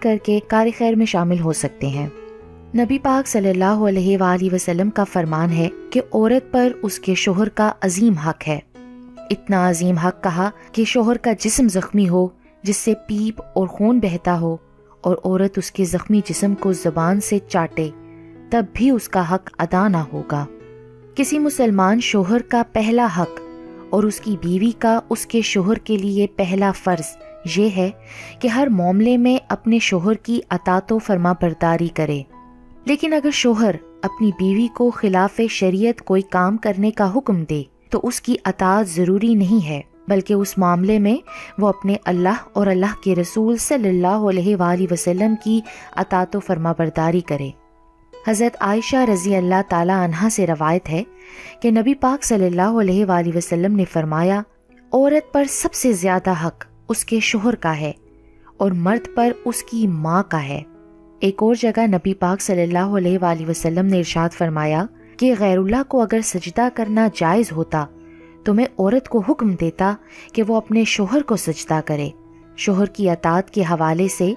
کر کے کار خیر میں شامل ہو سکتے ہیں۔ نبی پاک صلی اللہ علیہ وآلہ وسلم کا فرمان ہے کہ عورت پر اس کے شوہر کا عظیم حق ہے۔ اتنا عظیم حق کہا کہ شوہر کا جسم زخمی ہو جس سے پیپ اور خون بہتا ہو اور عورت اس کے زخمی جسم کو زبان سے چاٹے تب بھی اس کا حق ادا نہ ہوگا۔ کسی مسلمان شوہر کا پہلا حق اور اس کی بیوی کا اس کے شوہر کے لیے پہلا فرض یہ ہے کہ ہر معاملے میں اپنے شوہر کی اطاعت و فرما برداری کرے۔ لیکن اگر شوہر اپنی بیوی کو خلاف شریعت کوئی کام کرنے کا حکم دے تو اس کی اطاعت ضروری نہیں ہے، بلکہ اس معاملے میں وہ اپنے اللہ اور اللہ کے رسول صلی اللہ علیہ وآلہ وسلم کی اطاعت و فرما برداری کرے۔ حضرت عائشہ رضی اللہ تعالی عنہا سے روایت ہے کہ نبی پاک صلی اللہ علیہ وآلہ وسلم نے فرمایا، عورت پر سب سے زیادہ حق اس کے شوہر کا ہے اور مرد پر اس کی ماں کا ہے۔ ایک اور جگہ نبی پاک صلی اللہ علیہ وآلہ وسلم نے ارشاد فرمایا کہ غیر اللہ کو اگر سجدہ کرنا جائز ہوتا تو میں عورت کو حکم دیتا کہ وہ اپنے شوہر کو سجدہ کرے۔ شوہر کی اطاعت کے حوالے سے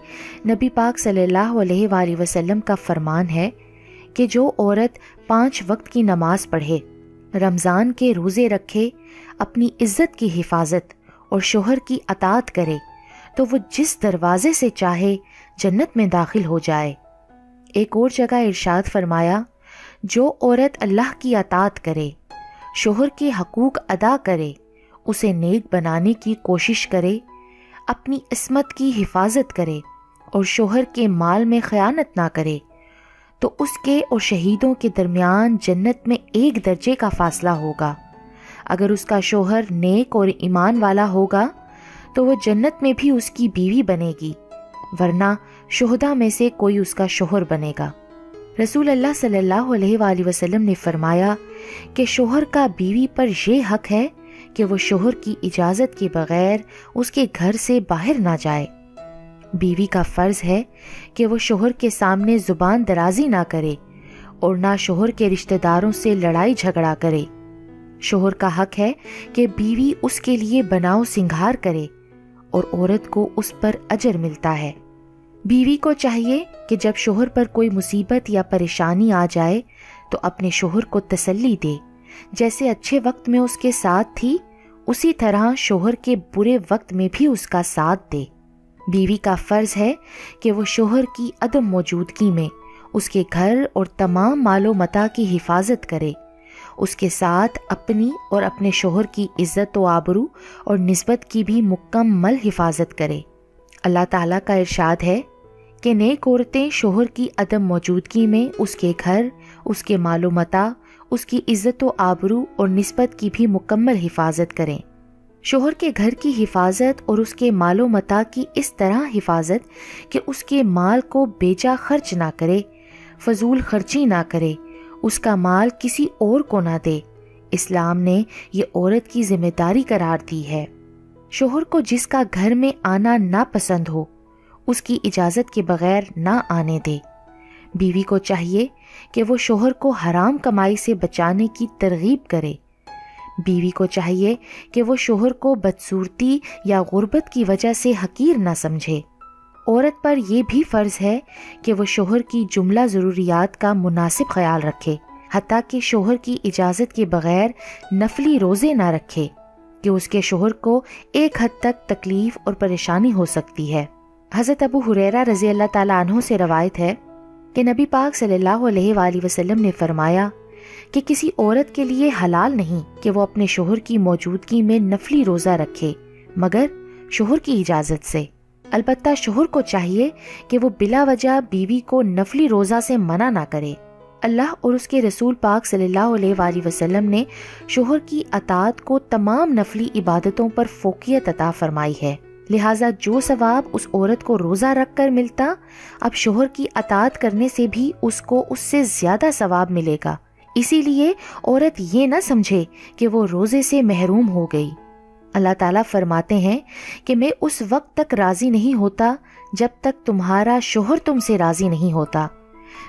نبی پاک صلی اللہ علیہ وآلہ وسلم کا فرمان ہے کہ جو عورت 5 وقت کی نماز پڑھے، رمضان کے روزے رکھے، اپنی عزت کی حفاظت اور شوہر کی اطاعت کرے تو وہ جس دروازے سے چاہے جنت میں داخل ہو جائے۔ ایک اور جگہ ارشاد فرمایا، جو عورت اللہ کی اطاعت کرے، شوہر کے حقوق ادا کرے، اسے نیک بنانے کی کوشش کرے، اپنی عصمت کی حفاظت کرے اور شوہر کے مال میں خیانت نہ کرے تو اس کے اور شہیدوں کے درمیان جنت میں 1 درجے کا فاصلہ ہوگا۔ اگر اس کا شوہر نیک اور ایمان والا ہوگا تو وہ جنت میں بھی اس کی بیوی بنے گی، ورنہ شہداء میں سے کوئی اس کا شوہر بنے گا۔ رسول اللہ صلی اللہ علیہ وآلہ وسلم نے فرمایا کہ شوہر کا بیوی پر یہ حق ہے کہ وہ شوہر کی اجازت کے بغیر اس کے گھر سے باہر نہ جائے۔ بیوی کا فرض ہے کہ وہ شوہر کے سامنے زبان درازی نہ کرے اور نہ شوہر کے رشتہ داروں سے لڑائی جھگڑا کرے۔ شوہر کا حق ہے کہ بیوی اس کے لیے بناؤ سنگھار کرے اور عورت کو اس پر اجر ملتا ہے۔ بیوی کو چاہیے کہ جب شوہر پر کوئی مصیبت یا پریشانی آ جائے تو اپنے شوہر کو تسلی دے، جیسے اچھے وقت میں اس کے ساتھ تھی اسی طرح شوہر کے برے وقت میں بھی اس کا ساتھ دے۔ بیوی کا فرض ہے کہ وہ شوہر کی عدم موجودگی میں اس کے گھر اور تمام مال و متاع کی حفاظت کرے، اس کے ساتھ اپنی اور اپنے شوہر کی عزت و آبرو اور نسبت کی بھی مکمل حفاظت کرے۔ اللہ تعالیٰ کا ارشاد ہے کہ نیک عورتیں شوہر کی عدم موجودگی میں اس کے گھر، اس کے مال و متاع، اس کی عزت و آبرو اور نسبت کی بھی مکمل حفاظت کریں۔ شوہر کے گھر کی حفاظت اور اس کے مال و متاع کی اس طرح حفاظت کہ اس کے مال کو بیجا خرچ نہ کرے، فضول خرچی نہ کرے، اس کا مال کسی اور کو نہ دے۔ اسلام نے یہ عورت کی ذمہ داری قرار دی ہے۔ شوہر کو جس کا گھر میں آنا ناپسند ہو اس کی اجازت کے بغیر نہ آنے دے۔ بیوی کو چاہیے کہ وہ شوہر کو حرام کمائی سے بچانے کی ترغیب کرے۔ بیوی کو چاہیے کہ وہ شوہر کو بدصورتی یا غربت کی وجہ سے حقیر نہ سمجھے۔ عورت پر یہ بھی فرض ہے کہ وہ شوہر کی جملہ ضروریات کا مناسب خیال رکھے، حتیٰ کہ شوہر کی اجازت کے بغیر نفلی روزے نہ رکھے کہ اس کے شوہر کو ایک حد تک تکلیف اور پریشانی ہو سکتی ہے۔ حضرت ابو ہریرہ رضی اللہ تعالیٰ عنہ سے روایت ہے کہ نبی پاک صلی اللہ علیہ وآلہ وسلم نے فرمایا کہ کسی عورت کے لیے حلال نہیں کہ وہ اپنے شوہر کی موجودگی میں نفلی روزہ رکھے مگر شوہر کی اجازت سے۔ البتہ شوہر کو چاہیے کہ وہ بلا وجہ بیوی کو نفلی روزہ سے منع نہ کرے۔ اللہ اور اس کے رسول پاک صلی اللہ علیہ وآلہ وسلم نے شوہر کی اطاعت کو تمام نفلی عبادتوں پر فوقیت عطا فرمائی ہے، لہٰذا جو ثواب اس عورت کو روزہ رکھ کر ملتا، اب شوہر کی اطاعت کرنے سے بھی اس کو اس سے زیادہ ثواب ملے گا۔ اسی لیے عورت یہ نہ سمجھے کہ وہ روزے سے محروم ہو گئی۔ اللہ تعالیٰ فرماتے ہیں کہ میں اس وقت تک راضی نہیں ہوتا جب تک تمہارا شوہر تم سے راضی نہیں ہوتا۔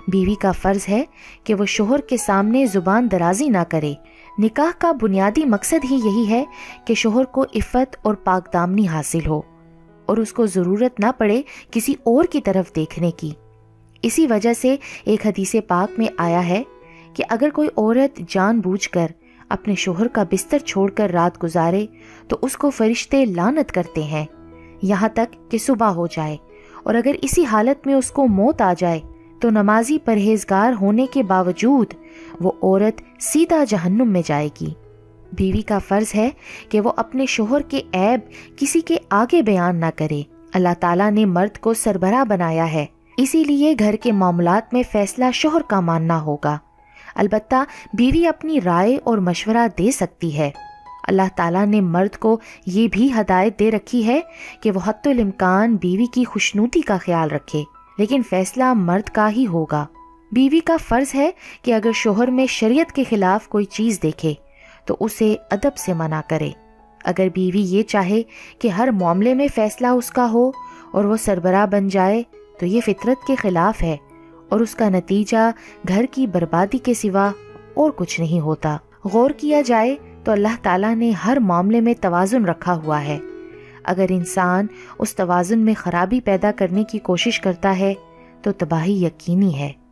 بیوی کا فرض ہے کہ وہ شوہر کے سامنے زبان درازی نہ کرے۔ نکاح کا بنیادی مقصد ہی یہی ہے کہ شوہر کو عفت اور پاک دامنی حاصل ہو۔ اور اس کو ضرورت نہ پڑے کسی اور کی طرف دیکھنے کی۔ اسی وجہ سے ایک حدیث پاک میں آیا ہے کہ اگر کوئی عورت جان بوجھ کر اپنے شوہر کا بستر چھوڑ کر رات گزارے تو اس کو فرشتے لعنت کرتے ہیں یہاں تک کہ صبح ہو جائے، اور اگر اسی حالت میں اس کو موت آ جائے تو نمازی پرہیزگار ہونے کے باوجود وہ عورت سیدھا جہنم میں جائے گی۔ بیوی کا فرض ہے کہ وہ اپنے شوہر کے عیب کسی کے آگے بیان نہ کرے۔ اللہ تعالیٰ نے مرد کو سربراہ بنایا ہے، اسی لیے گھر کے معاملات میں فیصلہ شوہر کا ماننا ہوگا۔ البتہ بیوی اپنی رائے اور مشورہ دے سکتی ہے۔ اللہ تعالیٰ نے مرد کو یہ بھی ہدایت دے رکھی ہے کہ وہ حتی الامکان بیوی کی خوشنودی کا خیال رکھے، لیکن فیصلہ مرد کا ہی ہوگا۔ بیوی کا فرض ہے کہ اگر شوہر میں شریعت کے خلاف کوئی چیز دیکھے تو اسے ادب سے منع کرے۔ اگر بیوی یہ چاہے کہ ہر معاملے میں فیصلہ اس کا ہو اور وہ سربراہ بن جائے تو یہ فطرت کے خلاف ہے، اور اس کا نتیجہ گھر کی بربادی کے سوا اور کچھ نہیں ہوتا۔ غور کیا جائے تو اللہ تعالیٰ نے ہر معاملے میں توازن رکھا ہوا ہے۔ اگر انسان اس توازن میں خرابی پیدا کرنے کی کوشش کرتا ہے تو تباہی یقینی ہے۔